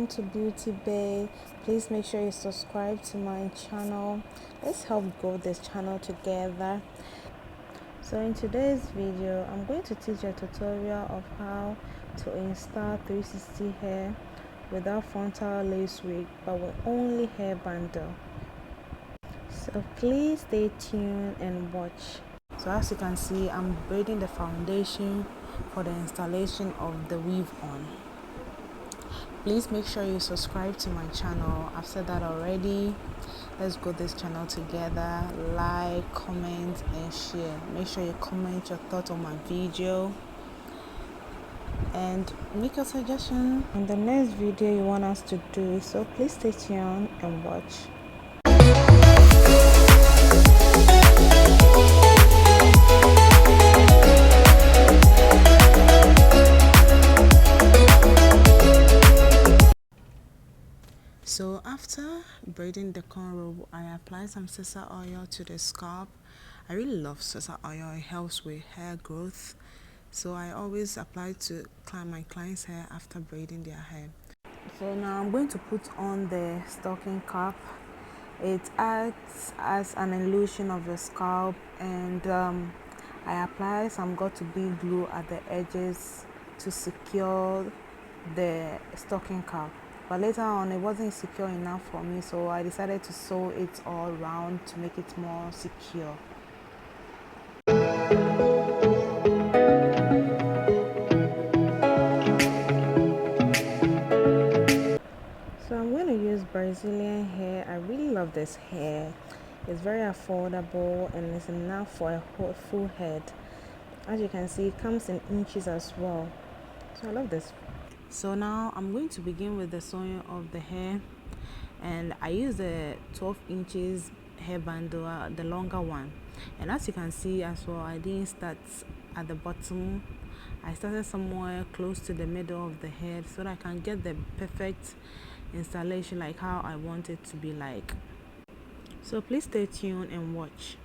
welcome to Beauty Bay. Please make sure you subscribe to my channel. Let's help grow this channel together. So in today's video, I'm going to teach a tutorial of how to install 360 hair without frontal lace wig but with only hair bundle. So please stay tuned and watch. So as you can see, I'm braiding the foundation for the installation of the weave on. Please make sure you subscribe to my channel. I've said that already. Let's grow this channel together. Like, comment and share. Make sure you comment your thoughts on my video and make a suggestion in the next video you want us to do. So please stay tuned and watch. So after braiding the cornrow, I apply some sesame oil to the scalp. I really love sesame oil. It helps with hair growth. So I always apply to my clients' hair after braiding their hair. So now I'm going to put on the stocking cap. It acts as an illusion of the scalp, and I apply some got-to-be glue at the edges to secure the stocking cap. But later on it wasn't secure enough for me, so I decided to sew it all around to make it more secure. So I'm going to use Brazilian hair. I really love this hair. It's very affordable and it's enough for a whole full head. As you can see, it comes in inches as well. So I love this. So now I'm going to begin with the sewing of the hair, and I use the 12 inches hair bundle, the longer one. And as you can see as well, I didn't start at the bottom. I started somewhere close to the middle of the head so that I can get the perfect installation like how I want it to be like. So please stay tuned and watch.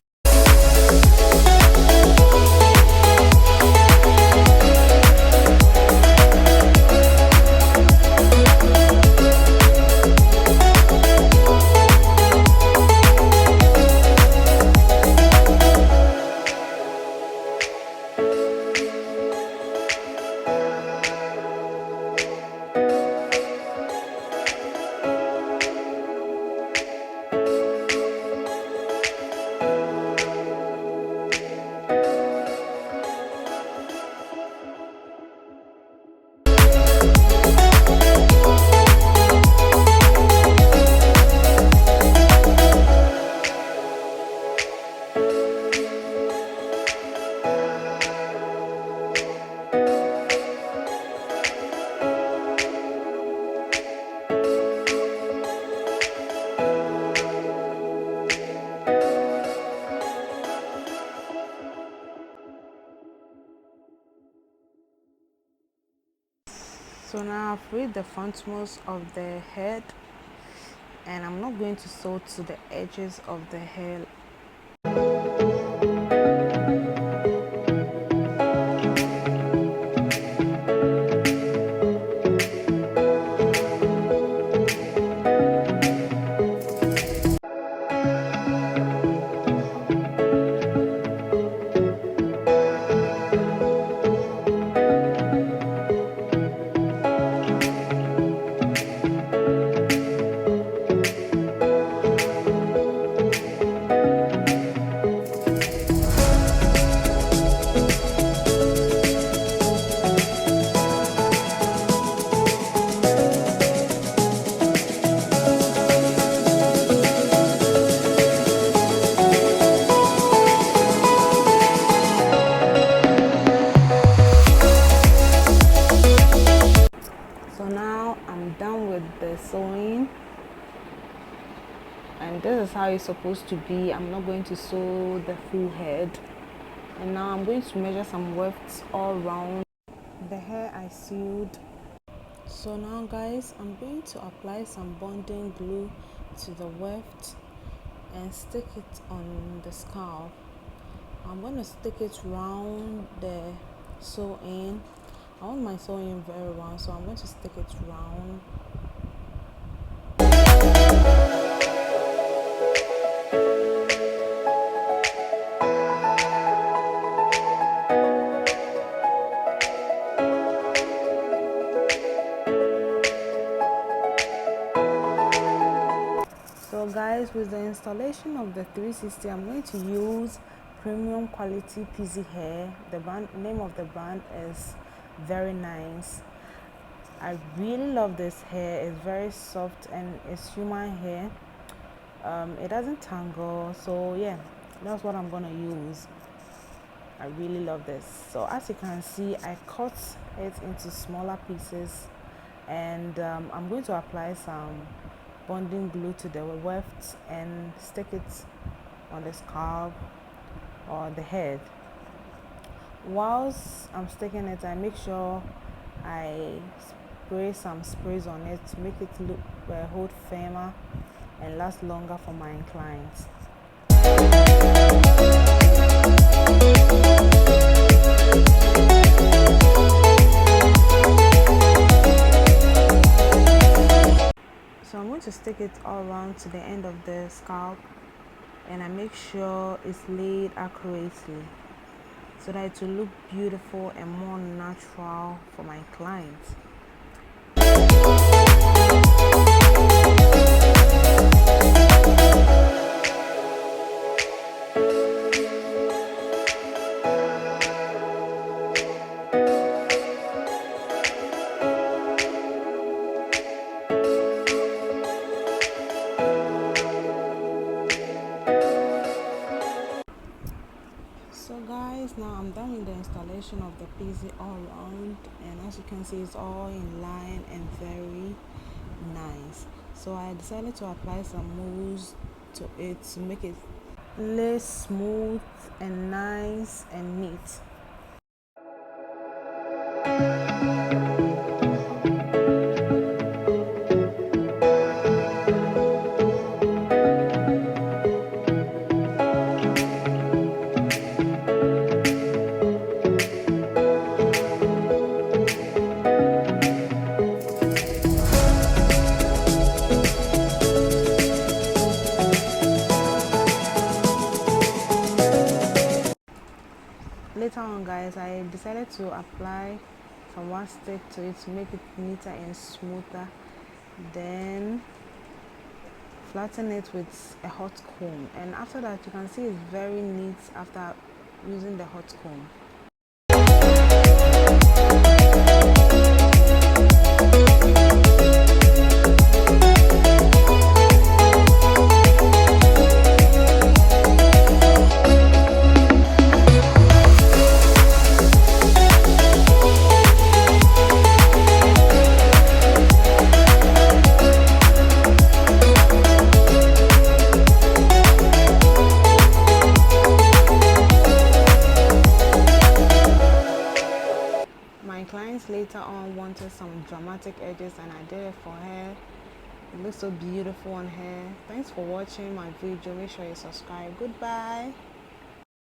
So now I've freed the frontmost of the head, and I'm not going to sew to the edges of the hair. The sewing, and this is how it's supposed to be. I'm not going to sew the full head, and now I'm going to measure some wefts all around the hair I sewed. So now guys, I'm going to apply some bonding glue to the weft and stick it on the scalp. I'm going to stick it round the sew-in. I want my sewing very round, so I'm going to stick it round with the installation of the 360, I'm going to use premium quality pixie hair. The name of the brand is Verynice. I really love this hair. It's very soft and it's human hair. It doesn't tangle, so yeah, that's what I'm gonna use. I really love this. So as you can see, I cut it into smaller pieces, and I'm going to apply some bonding glue to the weft and stick it on the scalp or the head. Whilst I'm sticking it, I make sure I spray some sprays on it to make it look hold firmer and last longer for my clients. So I'm going to stick it all around to the end of the scalp, and I make sure it's laid accurately so that it will look beautiful and more natural for my clients. So guys, now I'm done with the installation of the pixie all around, and as you can see, it's all in line and very nice. So I decided to apply some mousse to it to make it lay smooth and nice and neat. Later on, guys, I decided to apply some one stick to it to make it neater and smoother, then flatten it with a hot comb, and after that you can see it's very neat after using the hot comb. My clients later on wanted some dramatic edges, and I did it for her. It looks so beautiful on her. Thanks for watching my video. Make sure you subscribe. Goodbye.